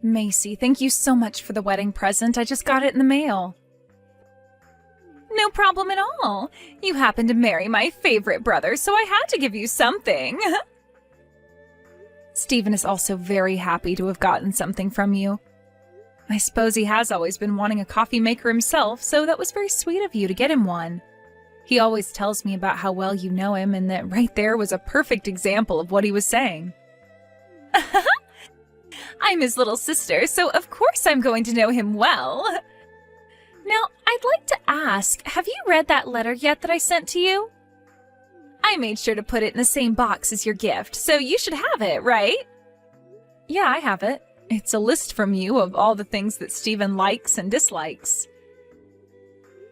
Macy, thank you so much for the wedding present. I just got it in the mail. No problem at all. You happened to marry my favorite brother, so I had to give you something. Stephen is also very happy to have gotten something from you. I suppose he has always been wanting a coffee maker himself, so that was very sweet of you to get him one. He always tells me about how well you know him, and that right there was a perfect example of what he was saying. I'm his little sister, so of course I'm going to know him well. Now, I'd like to ask, have you read that letter yet that I sent to you? I made sure to put it in the same box as your gift, so you should have it, right? Yeah, I have it. It's a list from you of all the things that Stephen likes and dislikes.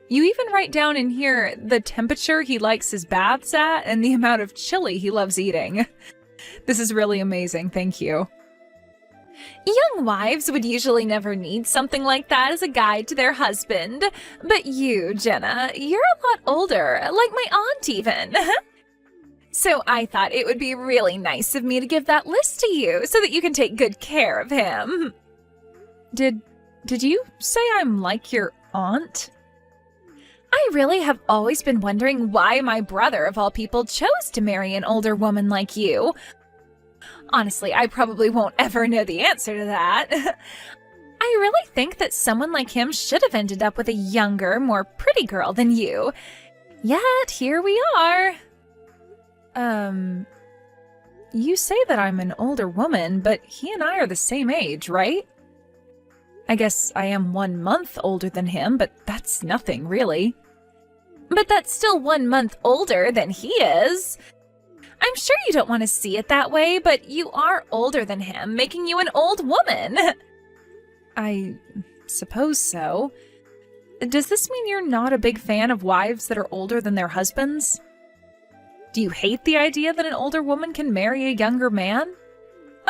You even write down in here the temperature he likes his baths at and the amount of chili he loves eating. This is really amazing, thank you. Young wives would usually never need something like that as a guide to their husband, but you, Jenna, you're a lot older, like my aunt even. So I thought it would be really nice of me to give that list to you so that you can take good care of him. Did you say I'm like your aunt? I really have always been wondering why my brother, of all people, chose to marry an older woman like you. Honestly, I probably won't ever know the answer to that. I really think that someone like him should have ended up with a younger, more pretty girl than you. Yet, here we are. You say that I'm an older woman, but he and I are the same age, right? I guess I am 1 month older than him, but that's nothing, really. But that's still 1 month older than he is. I'm sure you don't want to see it that way, but you are older than him, making you an old woman. I suppose so. Does this mean you're not a big fan of wives that are older than their husbands? Do you hate the idea that an older woman can marry a younger man?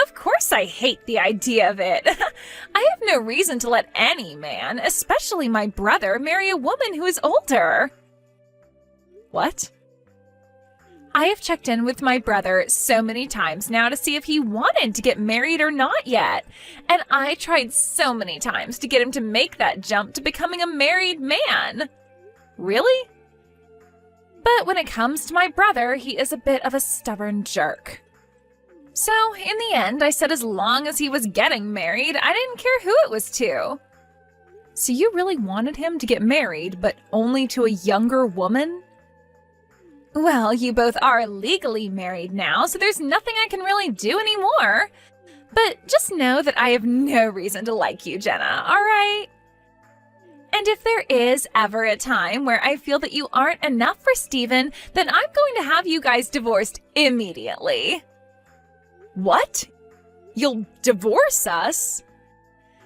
Of course I hate the idea of it. I have no reason to let any man, especially my brother, marry a woman who is older. What? I have checked in with my brother so many times now to see if he wanted to get married or not yet. And I tried so many times to get him to make that jump to becoming a married man. Really? But when it comes to my brother, he is a bit of a stubborn jerk. So, in the end, I said as long as he was getting married, I didn't care who it was to. So you really wanted him to get married, but only to a younger woman? Well, you both are legally married now, so there's nothing I can really do anymore. But just know that I have no reason to like you, Jenna, all right? And if there is ever a time where I feel that you aren't enough for Stephen, then I'm going to have you guys divorced immediately. What? You'll divorce us?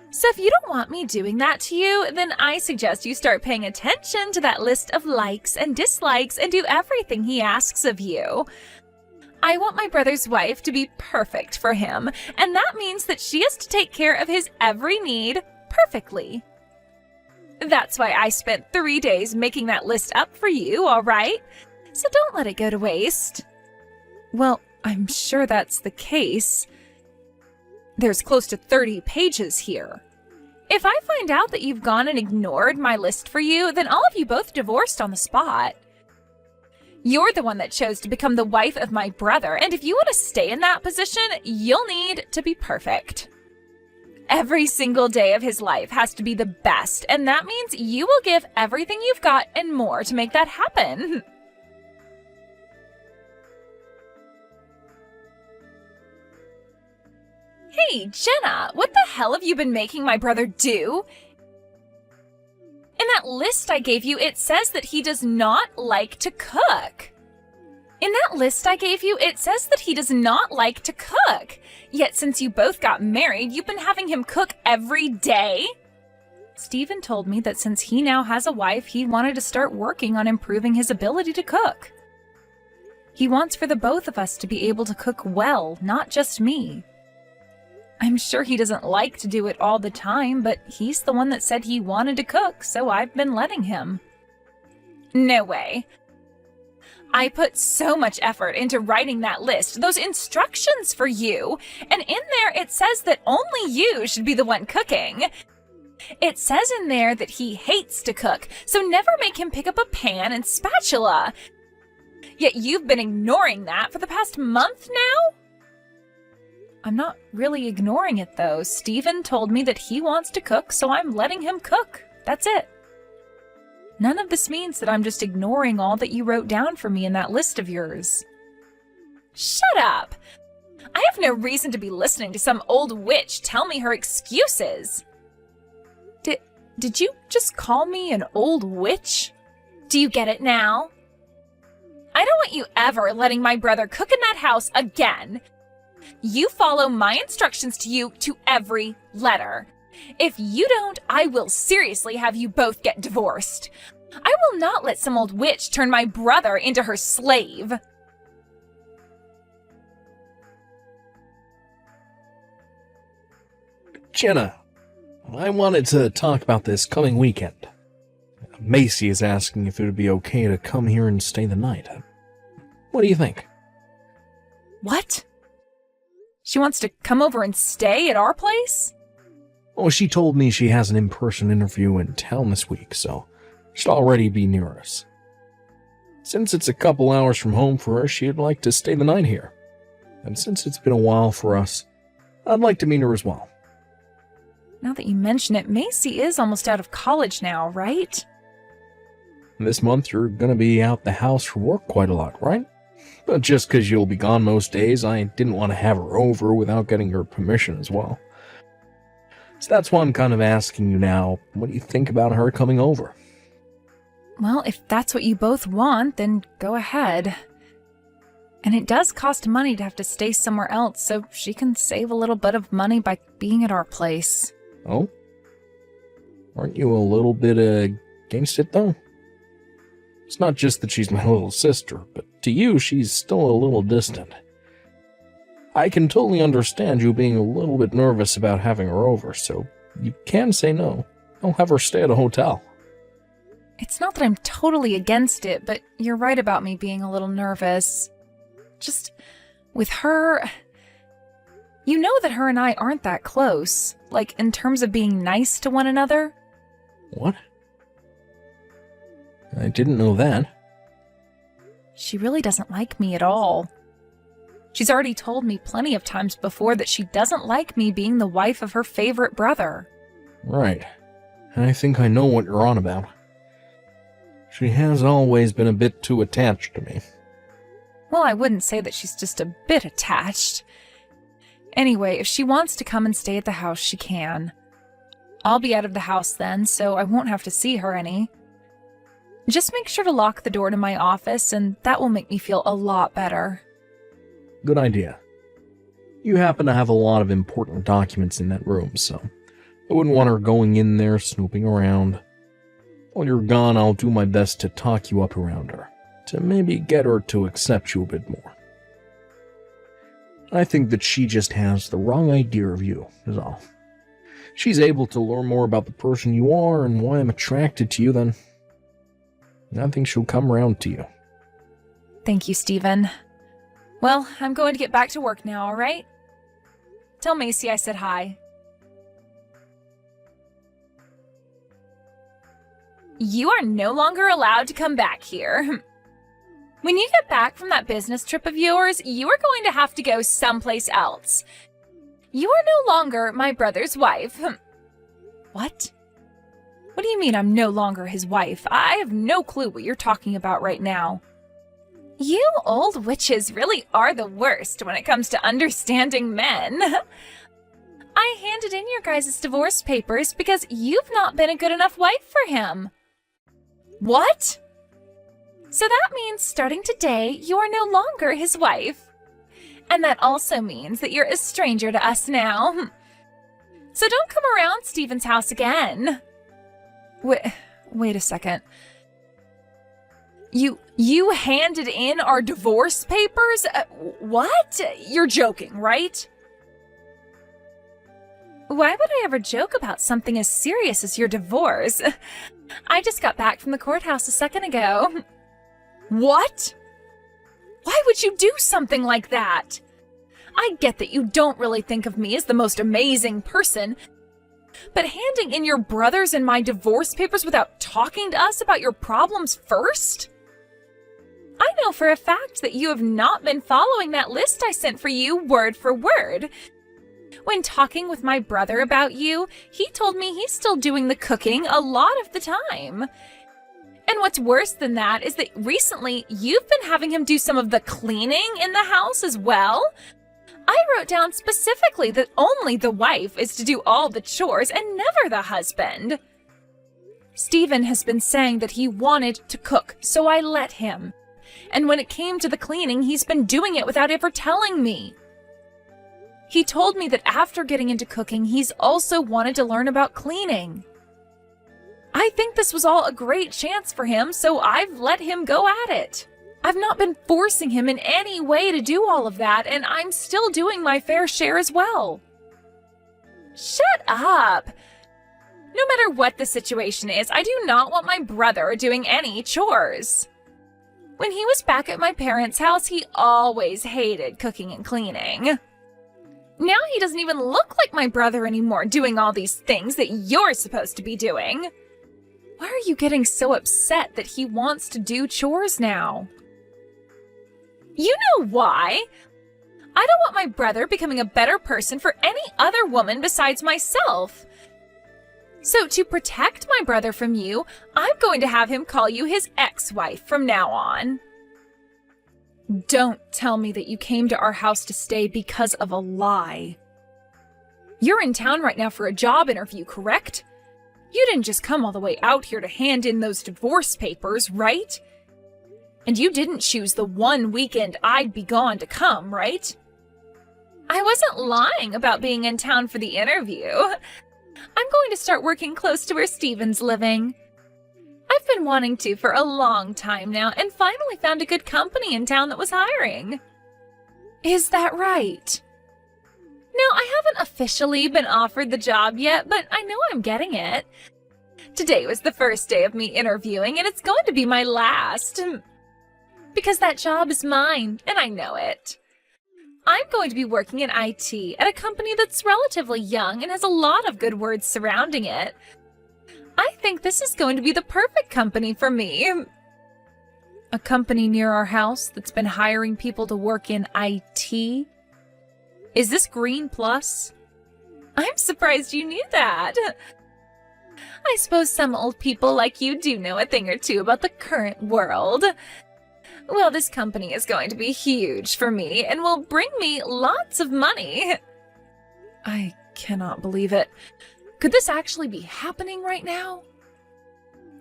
So if you don't want me doing that to you, then I suggest you start paying attention to that list of likes and dislikes and do everything he asks of you. I want my brother's wife to be perfect for him, and that means that she has to take care of his every need perfectly. That's why I spent 3 days making that list up for you, all right? So don't let it go to waste. Well, I'm sure that's the case. There's close to 30 pages here. If I find out that you've gone and ignored my list for you, then I'll have you both divorced on the spot. You're the one that chose to become the wife of my brother, and if you want to stay in that position, you'll need to be perfect. Every single day of his life has to be the best, and that means you will give everything you've got and more to make that happen. Hey, Jenna, what the hell have you been making my brother do? In that list I gave you, it says that he does not like to cook. In that list I gave you, it says that he does not like to cook. Yet since you both got married, you've been having him cook every day? Stephen told me that since he now has a wife, he wanted to start working on improving his ability to cook. He wants for the both of us to be able to cook well, not just me. I'm sure he doesn't like to do it all the time, but he's the one that said he wanted to cook, so I've been letting him. No way. I put so much effort into writing that list, those instructions for you, and in there it says that only you should be the one cooking. It says in there that he hates to cook, so never make him pick up a pan and spatula. Yet you've been ignoring that for the past month now? I'm not really ignoring it though. Steven told me that he wants to cook, so I'm letting him cook. That's it. None of this means that I'm just ignoring all that you wrote down for me in that list of yours. Shut up! I have no reason to be listening to some old witch tell me her excuses. Did you just call me an old witch? Do you get it now? I don't want you ever letting my brother cook in that house again. You follow my instructions to you to every letter. If you don't, I will seriously have you both get divorced. I will not let some old witch turn my brother into her slave. Jenna, I wanted to talk about this coming weekend. Macy is asking if it would be okay to come here and stay the night. What do you think? What? She wants to come over and stay at our place? Oh, she told me she has an in-person interview in town this week, so she'll already be near us. Since it's a couple hours from home for her, she'd like to stay the night here. And since it's been a while for us, I'd like to meet her as well. Now that you mention it, Macy is almost out of college now, right? This month you're gonna be out the house for work quite a lot, right? But just 'cause you'll be gone most days, I didn't want to have her over without getting your permission as well. So that's why I'm kind of asking you now, what do you think about her coming over? Well, if that's what you both want, then go ahead. And it does cost money to have to stay somewhere else, so she can save a little bit of money by being at our place. Oh? Aren't you a little bit against it, though? It's not just that she's my little sister, but to you, she's still a little distant. I can totally understand you being a little bit nervous about having her over, so you can say no. I'll have her stay at a hotel. It's not that I'm totally against it, but you're right about me being a little nervous. Just with her... You know that her and I aren't that close, like in terms of being nice to one another. What? I didn't know that. She really doesn't like me at all. She's already told me plenty of times before that she doesn't like me being the wife of her favorite brother. Right. I think I know what you're on about. She has always been a bit too attached to me. Well, I wouldn't say that she's just a bit attached. Anyway, if she wants to come and stay at the house, she can. I'll be out of the house then, so I won't have to see her any. Just make sure to lock the door to my office, and that will make me feel a lot better. Good idea. You happen to have a lot of important documents in that room, so I wouldn't want her going in there snooping around. While you're gone, I'll do my best to talk you up around her, to maybe get her to accept you a bit more. I think that she just has the wrong idea of you, is all. She's able to learn more about the person you are and why I'm attracted to you, then I think she'll come around to you. Thank you, Steven. Well, I'm going to get back to work now, all right? Tell Macy I said hi. You are no longer allowed to come back here. When you get back from that business trip of yours, you are going to have to go someplace else. You are no longer my brother's wife. What? What do you mean I'm no longer his wife? I have no clue what you're talking about right now. You old witches really are the worst when it comes to understanding men. I handed in your guys' divorce papers because you've not been a good enough wife for him. What? So that means starting today, you are no longer his wife. And that also means that you're a stranger to us now. So don't come around Steven's house again. Wait a second. You handed in our divorce papers? What? You're joking, right? Why would I ever joke about something as serious as your divorce? I just got back from the courthouse a second ago. What? Why would you do something like that? I get that you don't really think of me as the most amazing person, but handing in your brother's and my divorce papers without talking to us about your problems first? I know for a fact that you have not been following that list I sent for you word for word. When talking with my brother about you, he told me he's still doing the cooking a lot of the time. And what's worse than that is that recently you've been having him do some of the cleaning in the house as well. I wrote down specifically that only the wife is to do all the chores and never the husband. Stephen has been saying that he wanted to cook, so I let him. And when it came to the cleaning, he's been doing it without ever telling me. He told me that after getting into cooking, he's also wanted to learn about cleaning. I think this was all a great chance for him, so I've let him go at it. I've not been forcing him in any way to do all of that, and I'm still doing my fair share as well. Shut up! No matter what the situation is, I do not want my brother doing any chores. When he was back at my parents' house, he always hated cooking and cleaning. Now he doesn't even look like my brother anymore, doing all these things that you're supposed to be doing. Why are you getting so upset that he wants to do chores now? You know why? I don't want my brother becoming a better person for any other woman besides myself. So to protect my brother from you, I'm going to have him call you his ex-wife from now on. Don't tell me that you came to our house to stay because of a lie. You're in town right now for a job interview, correct? You didn't just come all the way out here to hand in those divorce papers, right? And you didn't choose the one weekend I'd be gone to come, right? I wasn't lying about being in town for the interview. I'm going to start working close to where Stephen's living. I've been wanting to for a long time now and finally found a good company in town that was hiring. Is that right? No, I haven't officially been offered the job yet, but I know I'm getting it. Today was the first day of me interviewing, and it's going to be my last. Because that job is mine, and I know it. I'm going to be working in IT at a company that's relatively young and has a lot of good words surrounding it. I think this is going to be the perfect company for me. A company near our house that's been hiring people to work in IT? Is this Green Plus? I'm surprised you knew that. I suppose some old people like you do know a thing or two about the current world. Well, this company is going to be huge for me and will bring me lots of money. I cannot believe it. Could this actually be happening right now?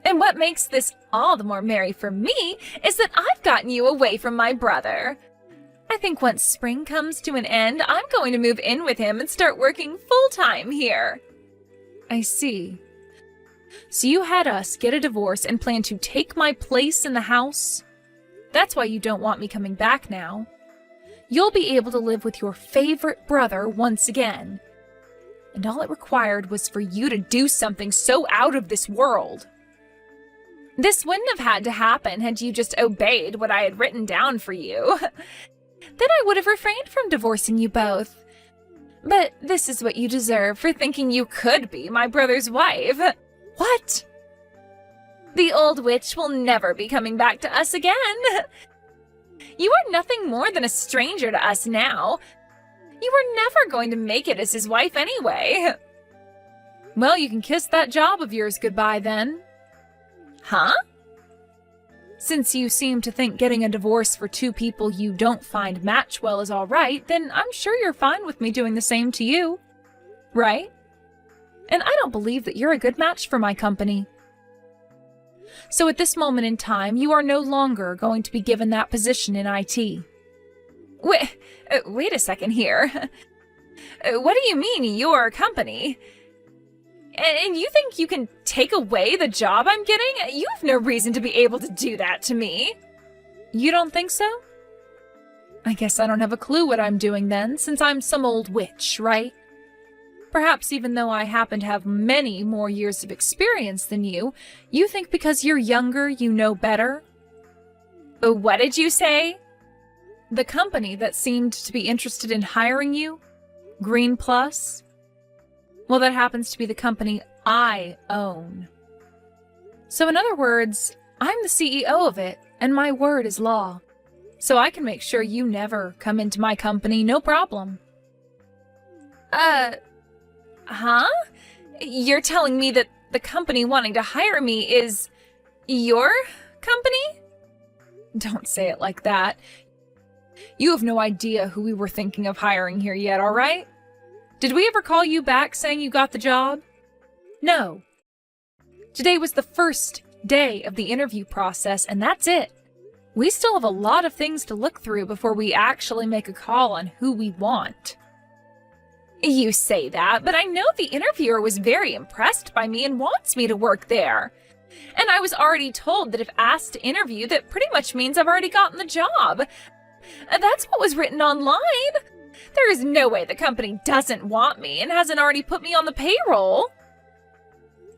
And what makes this all the more merry for me is that I've gotten you away from my brother. I think once spring comes to an end, I'm going to move in with him and start working full-time here. I see. So you had us get a divorce and plan to take my place in the house? That's why you don't want me coming back now. You'll be able to live with your favorite brother once again. And all it required was for you to do something so out of this world. This wouldn't have had to happen had you just obeyed what I had written down for you. Then I would have refrained from divorcing you both. But this is what you deserve for thinking you could be my brother's wife. What? The old witch will never be coming back to us again. You are nothing more than a stranger to us now. You were never going to make it as his wife anyway. Well, you can kiss that job of yours goodbye then. Huh? Since you seem to think getting a divorce for two people you don't find match well is all right, then I'm sure you're fine with me doing the same to you. Right? And I don't believe that you're a good match for my company. So at this moment in time, you are no longer going to be given that position in IT. Wait a second here. What do you mean, your company? And you think you can take away the job I'm getting? You have no reason to be able to do that to me. You don't think so? I guess I don't have a clue what I'm doing then, since I'm some old witch, right? Perhaps even though I happen to have many more years of experience than you think because you're younger, you know better? What did you say? The company that seemed to be interested in hiring you, Green Plus, well, that happens to be the company I own. So in other words, I'm the CEO of it, and my word is law. So I can make sure you never come into my company, no problem. Huh? You're telling me that the company wanting to hire me is your company? Don't say it like that. You have no idea who we were thinking of hiring here yet, all right? Did we ever call you back saying you got the job? No. Today was the first day of the interview process, and that's it. We still have a lot of things to look through before we actually make a call on who we want. You say that, but I know the interviewer was very impressed by me and wants me to work there. And I was already told that if asked to interview, that pretty much means I've already gotten the job. That's what was written online. There is no way the company doesn't want me and hasn't already put me on the payroll.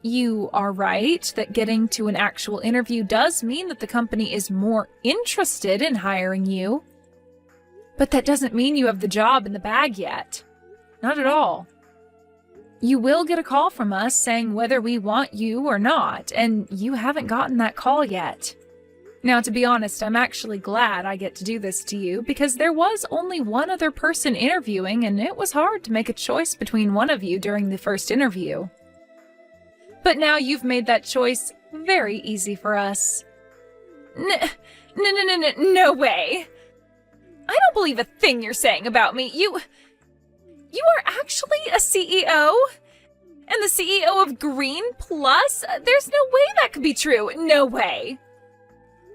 You are right that getting to an actual interview does mean that the company is more interested in hiring you. But that doesn't mean you have the job in the bag yet. Not at all. You will get a call from us saying whether we want you or not, and you haven't gotten that call yet. Now, to be honest, I'm actually glad I get to do this to you because there was only one other person interviewing, and it was hard to make a choice between one of you during the first interview. But now you've made that choice very easy for us. No way. I don't believe a thing you're saying about me. You are actually a CEO? And the CEO of Green Plus? There's no way that could be true. No way.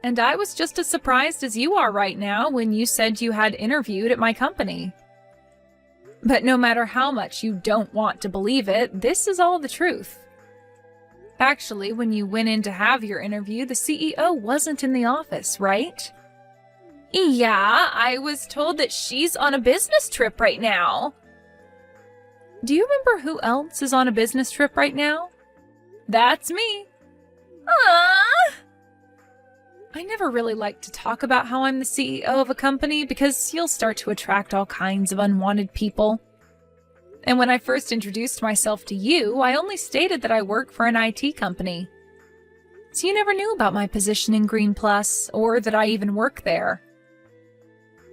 And I was just as surprised as you are right now when you said you had interviewed at my company. But no matter how much you don't want to believe it, this is all the truth. Actually, when you went in to have your interview, the CEO wasn't in the office, right? Yeah, I was told that she's on a business trip right now. Do you remember who else is on a business trip right now? That's me. I never really like to talk about how I'm the CEO of a company because you'll start to attract all kinds of unwanted people. And when I first introduced myself to you, I only stated that I work for an IT company. So you never knew about my position in Green Plus, or that I even work there.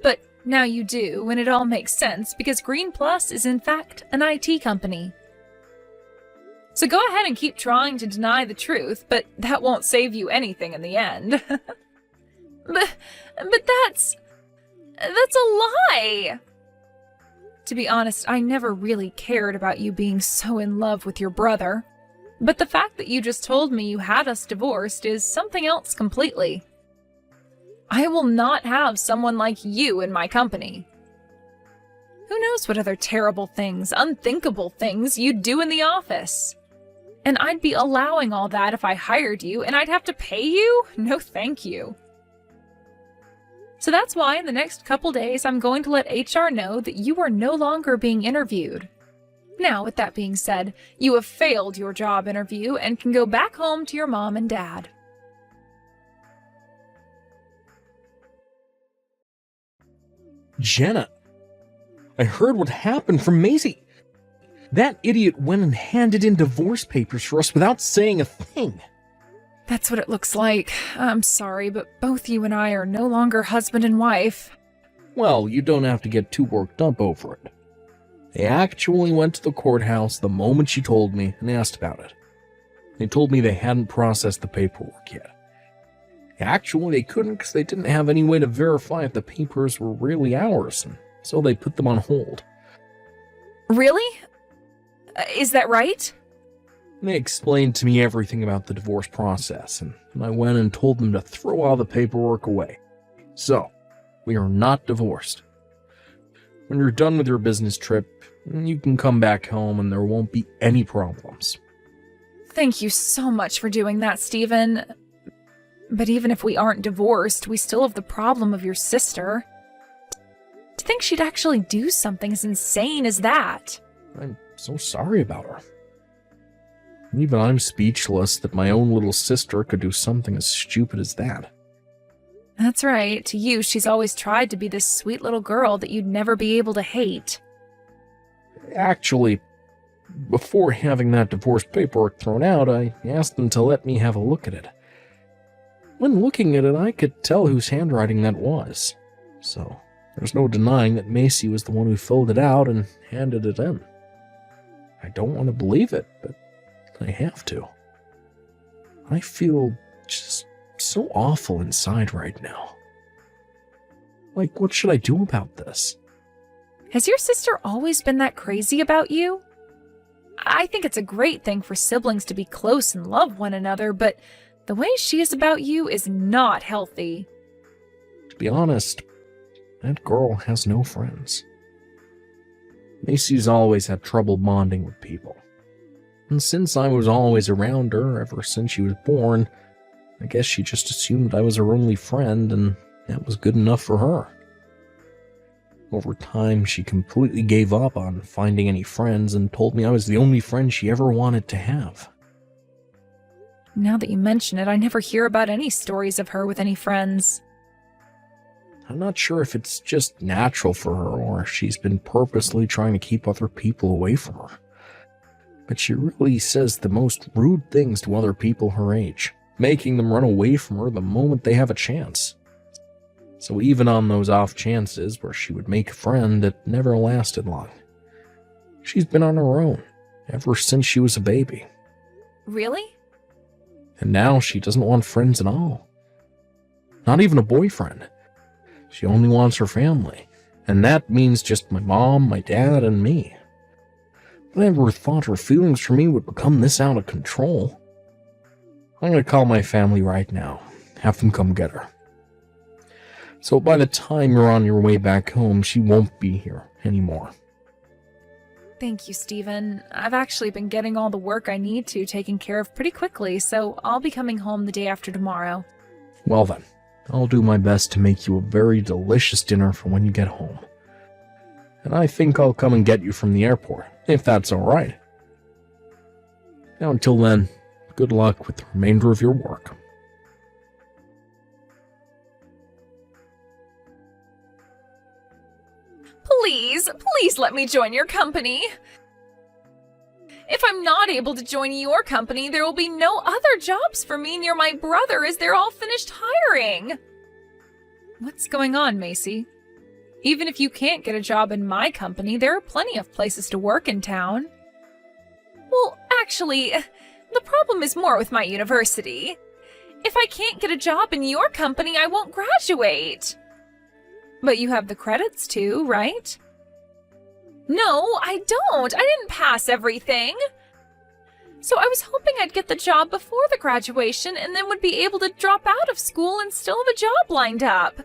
But now you do, and it all makes sense because Green Plus is in fact an IT company. So go ahead and keep trying to deny the truth, but that won't save you anything in the end. but that's a lie! To be honest, I never really cared about you being so in love with your brother. But the fact that you just told me you had us divorced is something else completely. I will not have someone like you in my company. Who knows what other terrible things, unthinkable things you'd do in the office? And I'd be allowing all that if I hired you, and I'd have to pay you? No thank you. So that's why in the next couple days, I'm going to let HR know that you are no longer being interviewed. Now, with that being said, you have failed your job interview and can go back home to your mom and dad. Jenna, I heard what happened from Maisie. That idiot went and handed in divorce papers for us without saying a thing. That's what it looks like. I'm sorry, but both you and I are no longer husband and wife. Well, you don't have to get too worked up over it. They actually went to the courthouse the moment she told me and asked about it. They told me they hadn't processed the paperwork yet. Actually, they couldn't because they didn't have any way to verify if the papers were really ours, and so they put them on hold. Really? Is that right? They explained to me everything about the divorce process, and I went and told them to throw all the paperwork away. So, we are not divorced. When you're done with your business trip, you can come back home and there won't be any problems. Thank you so much for doing that, Stephen. But even if we aren't divorced, we still have the problem of your sister. To think she'd actually do something as insane as that. I'm so sorry about her. Even I'm speechless that my own little sister could do something as stupid as that. That's right. To you, she's always tried to be this sweet little girl that you'd never be able to hate. Actually, before having that divorce paperwork thrown out, I asked them to let me have a look at it. When looking at it, I could tell whose handwriting that was. So, there's no denying that Macy was the one who filled it out and handed it in. I don't want to believe it, but I have to. I feel just so awful inside right now. Like, what should I do about this? Has your sister always been that crazy about you? I think it's a great thing for siblings to be close and love one another, but the way she is about you is not healthy. To be honest, that girl has no friends. Macy's always had trouble bonding with people. And since I was always around her ever since she was born, I guess she just assumed I was her only friend, and that was good enough for her. Over time, she completely gave up on finding any friends and told me I was the only friend she ever wanted to have. Now that you mention it, I never hear about any stories of her with any friends. I'm not sure if it's just natural for her or if she's been purposely trying to keep other people away from her. But she really says the most rude things to other people her age, making them run away from her the moment they have a chance. So even on those off chances where she would make a friend, it never lasted long. She's been on her own ever since she was a baby. Really? And now she doesn't want friends at all. Not even a boyfriend. She only wants her family, and that means just my mom, my dad, and me. I never thought her feelings for me would become this out of control. I'm gonna call my family right now, have them come get her. So by the time you're on your way back home, she won't be here anymore. Thank you, Stephen. I've actually been getting all the work I need to taken care of pretty quickly, so I'll be coming home the day after tomorrow. Well then, I'll do my best to make you a very delicious dinner for when you get home. And I think I'll come and get you from the airport, if that's alright. Now until then, good luck with the remainder of your work. Please let me join your company. If I'm not able to join your company, there will be no other jobs for me near my brother as they're all finished hiring. What's going on, Macy? Even if you can't get a job in my company, there are plenty of places to work in town. Well, actually, the problem is more with my university. If I can't get a job in your company, I won't graduate. But you have the credits too, right? No, I don't. I didn't pass everything. So I was hoping I'd get the job before the graduation and then would be able to drop out of school and still have a job lined up.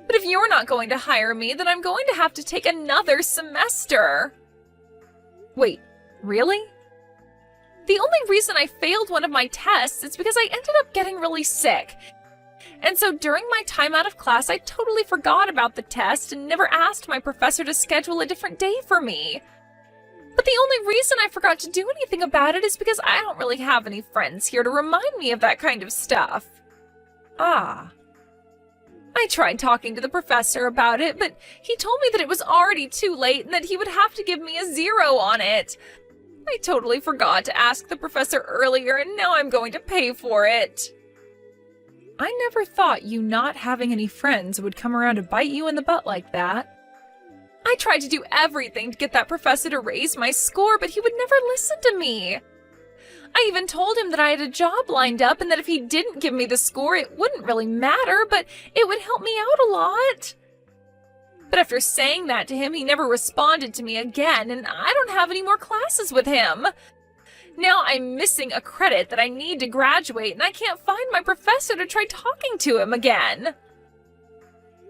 But if you're not going to hire me, then I'm going to have to take another semester. Wait, really? The only reason I failed one of my tests is because I ended up getting really sick. And so during my time out of class, I totally forgot about the test and never asked my professor to schedule a different day for me. But the only reason I forgot to do anything about it is because I don't really have any friends here to remind me of that kind of stuff. Ah. I tried talking to the professor about it, but he told me that it was already too late and that he would have to give me a 0 on it. I totally forgot to ask the professor earlier, and now I'm going to pay for it. I never thought you not having any friends would come around to bite you in the butt like that. I tried to do everything to get that professor to raise my score, but he would never listen to me. I even told him that I had a job lined up and that if he didn't give me the score, it wouldn't really matter, but it would help me out a lot. But after saying that to him, he never responded to me again, and I don't have any more classes with him. Now I'm missing a credit that I need to graduate, and I can't find my professor to try talking to him again.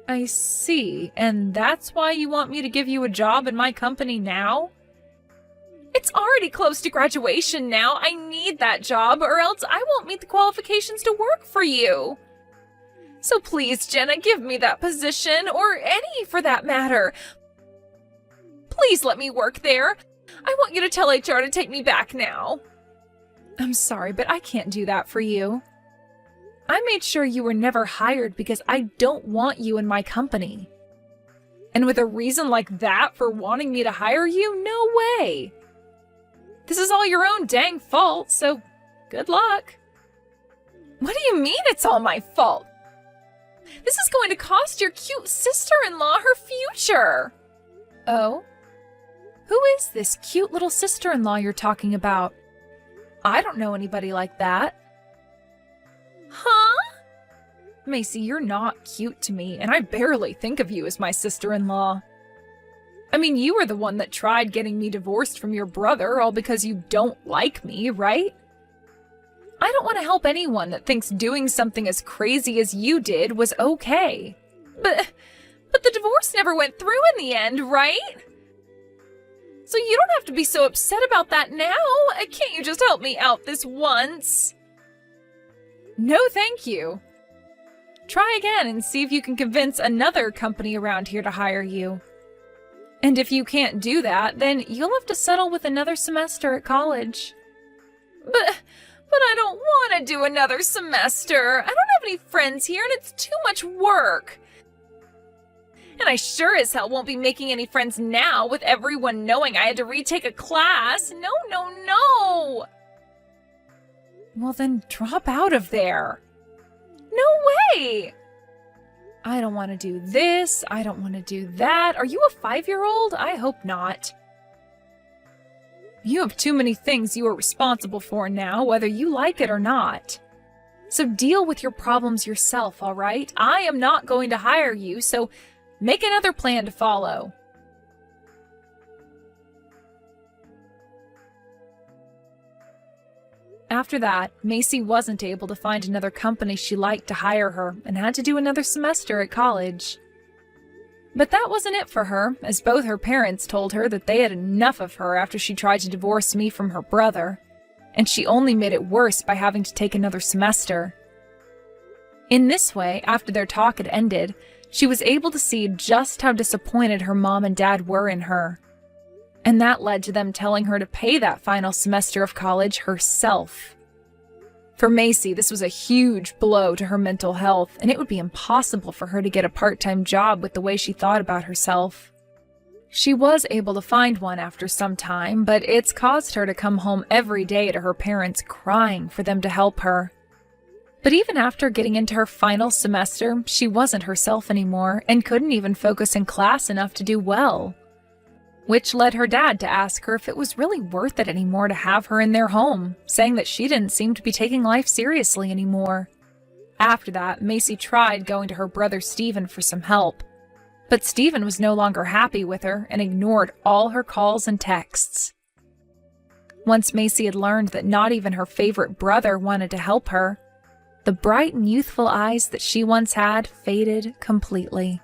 I see, and that's why you want me to give you a job in my company now? It's already close to graduation now. I need that job, or else I won't meet the qualifications to work for you. So please, Jenna, give me that position, or any for that matter. Please let me work there. I want you to tell HR to take me back now. I'm sorry, but I can't do that for you. I made sure you were never hired because I don't want you in my company. And with a reason like that for wanting me to hire you? No way! This is all your own dang fault, so good luck. What do you mean it's all my fault? This is going to cost your cute sister-in-law her future. Oh? Who is this cute little sister-in-law you're talking about? I don't know anybody like that. Huh? Macy, you're not cute to me, and I barely think of you as my sister-in-law. I mean, you were the one that tried getting me divorced from your brother, all because you don't like me, right? I don't want to help anyone that thinks doing something as crazy as you did was okay. But the divorce never went through in the end, right? So you don't have to be so upset about that now. Can't you just help me out this once? No, thank you. Try again and see if you can convince another company around here to hire you. And if you can't do that, then you'll have to settle with another semester at college. But I don't want to do another semester. I don't have any friends here and it's too much work. And I sure as hell won't be making any friends now with everyone knowing I had to retake a class. No, no, no. Well then drop out of there. No way. I don't want to do this. I don't want to do that. Are you a 5-year-old? I hope not. You have too many things you are responsible for now, whether you like it or not. So deal with your problems yourself, all right? I am not going to hire you, so make another plan to follow. After that, Macy wasn't able to find another company she liked to hire her and had to do another semester at college. But that wasn't it for her, as both her parents told her that they had enough of her after she tried to divorce me from her brother, and she only made it worse by having to take another semester. In this way, after their talk had ended, she was able to see just how disappointed her mom and dad were in her. And that led to them telling her to pay that final semester of college herself. For Macy, this was a huge blow to her mental health, and it would be impossible for her to get a part-time job with the way she thought about herself. She was able to find one after some time, but it's caused her to come home every day to her parents crying for them to help her. But even after getting into her final semester, she wasn't herself anymore and couldn't even focus in class enough to do well. Which led her dad to ask her if it was really worth it anymore to have her in their home, saying that she didn't seem to be taking life seriously anymore. After that, Macy tried going to her brother Stephen for some help, but Stephen was no longer happy with her and ignored all her calls and texts. Once Macy had learned that not even her favorite brother wanted to help her, the bright and youthful eyes that she once had faded completely.